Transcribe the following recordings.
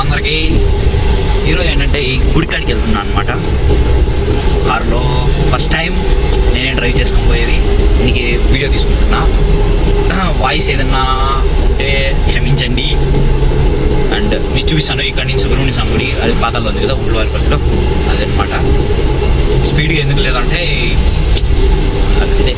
అందరికీ. ఈరోజు ఏంటంటే ఈ గుడికాడికి వెళ్తున్నాను అనమాట. కారులో ఫస్ట్ టైం నేనే డ్రైవ్ చేసుకొని పోయేది. నీకు వీడియో తీసుకుంటున్నా. వాయిస్ ఏదన్నా ఉంటే క్షమించండి. అండ్ నేను చూపిస్తాను ఇక్కడ నుంచి సుబ్రహ్మణ్య స్వామి గుడి, అది పాతాల్లో ఉంది కదా ఉళ్ళవారిపల్లిలో, అదనమాట. స్పీడ్గా ఎందుకు లేదంటే అదే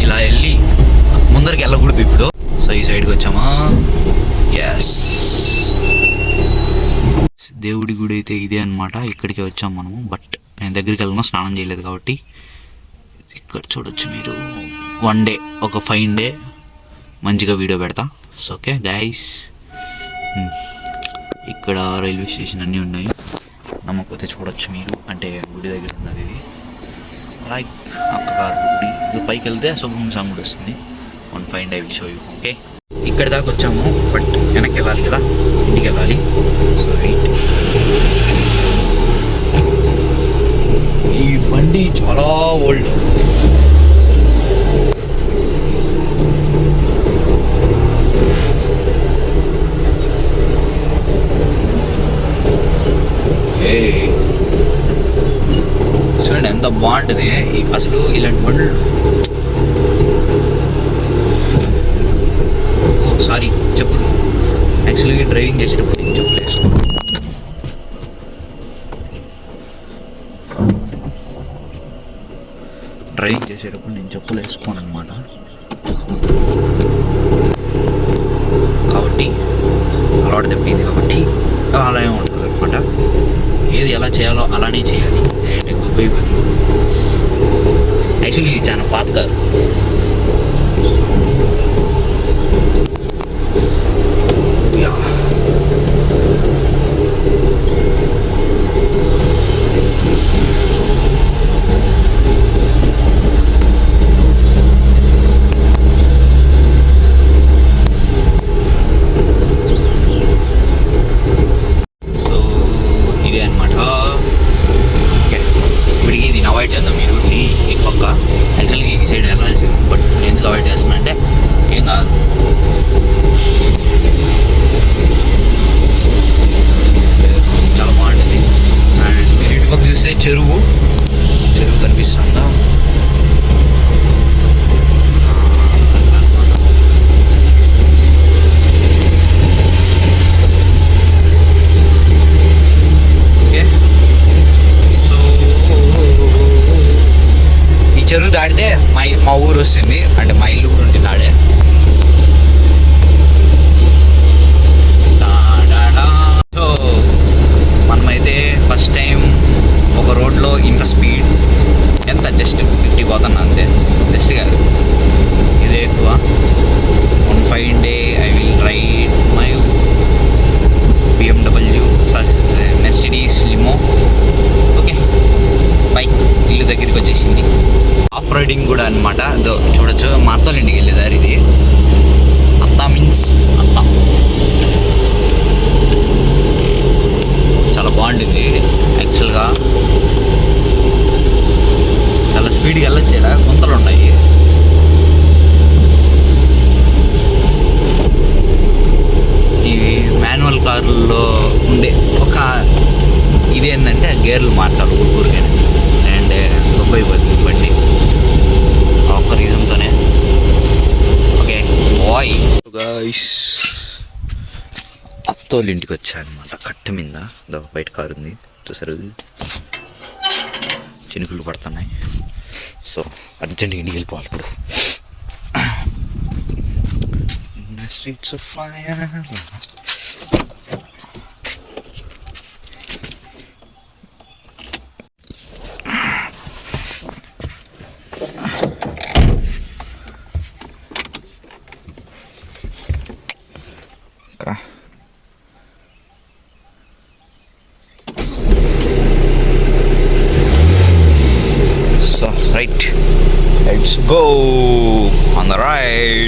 ఇలా వెళ్ళి ముందరికి వెళ్ళకూడదు ఇప్పుడు. సో ఈ సైడ్కి వచ్చామా. ఎస్, దేవుడి గుడి అయితే ఇదే అనమాట. ఇక్కడికి వచ్చాము మనము. బట్ నేను దగ్గరికి వెళ్ళను, స్నానం చేయలేదు కాబట్టి. ఇక్కడ చూడొచ్చు మీరు. వన్ డే, ఒక ఫైన్ డే మంచిగా వీడియో పెడతా. సో ఓకే గైస్, ఇక్కడ రైల్వే స్టేషన్ అన్నీ ఉన్నాయి. నమ్మకపోతే చూడొచ్చు మీరు. అంటే గుడి దగ్గర ఉన్నది ఇది. లైక్ అక్కగారు గుడి. ఇది పైకి వెళ్తే సుబ్రహ్మణ్య స్వామి గుడి వస్తుంది. One fine I will show you. Okay, ఇక్కడి దాకా వచ్చాము. బట్ వెనక్కి వెళ్ళాలి కదా, ఇంటికి వెళ్ళాలి. సో రైట్, ఈ బండి చాలా ఓల్డ్. చూడండి ఎంత బాగుంటుంది అసలు ఇలాంటి బండ్లు. ఓ సారీ, చెప్పులు. యాక్చువల్గా డ్రైవింగ్ చేసేటప్పుడు నేను చెప్పులు వేసుకోను. డ్రైవింగ్ చేసేటప్పుడు నేను చెప్పులు వేసుకోను అనమాట. కాబట్టి అలవాటు తప్పింది కాబట్టి అలా ఉంటుంది అనమాట. ఏది ఎలా చేయాలో అలానే చేయాలి. అంటే గొప్ప యాక్చువల్లీ ఇది చాలా పాత కారు. అవాయిడ్ చేద్దాం మీరు ఈ పక్క. యాక్చువల్గా ఈ సైడ్ వెళ్ళాల్సింది. బట్ నేను ఎందుకు అవాయిడ్ చేస్తున్నా అంటే ఏం కాదు. చాలా బాగుంటుంది. అండ్ మీరు ఇటు పక్క చూస్తే చెరువు కనిపిస్తుందా. చెరువు దాటితే మా ఊరు వస్తుంది. అంటే మా ఇల్లు కూడా ఉంటుంది ఆడే. సో మనమైతే ఫస్ట్ టైం ఒక రోడ్లో ఇంత స్పీడ్, ఎంత జస్ట్ 50 పోతున్నా అంతే. జస్ట్ కాదు, ఇదే ఎక్కువ. One fine day I will ride my BMW Mercedes limo. Okay bye. ఇల్లు దగ్గరికి వచ్చేసింది. ఆఫ్ రైడింగ్ కూడా అనమాట. చూడొచ్చు, మా అత్తోళ్ళ ఇంటికి వెళ్ళేదారు ఇది. అత్త మీన్స్ అత్త. చాలా బాగుంటుంది యాక్చువల్గా. చాలా స్పీడ్గా వెళ్ళొచ్చేడా, గుంతలు ఉన్నాయి. ఇవి మాన్యువల్ కార్లలో ఉండే ఒక ఇదేంటంటే గేర్లు మార్చాలి ఊరికైనా. అండ్ గొప్ప అయిపోతుంది బండి ఒక్క రీజన్తోనే. ఓకే బాయ్ గైస్, అత్తోళ్ళ ఇంటికి వచ్చా అనమాట. కట్ట మీద బయట కారు ఉంది చూసారు, చినుకులు పడుతున్నాయి. సో అర్జెంట్గా ఇంటికి వెళ్ళిపోవాలి ఇప్పుడు. Streets of fire. Right let's go on the right.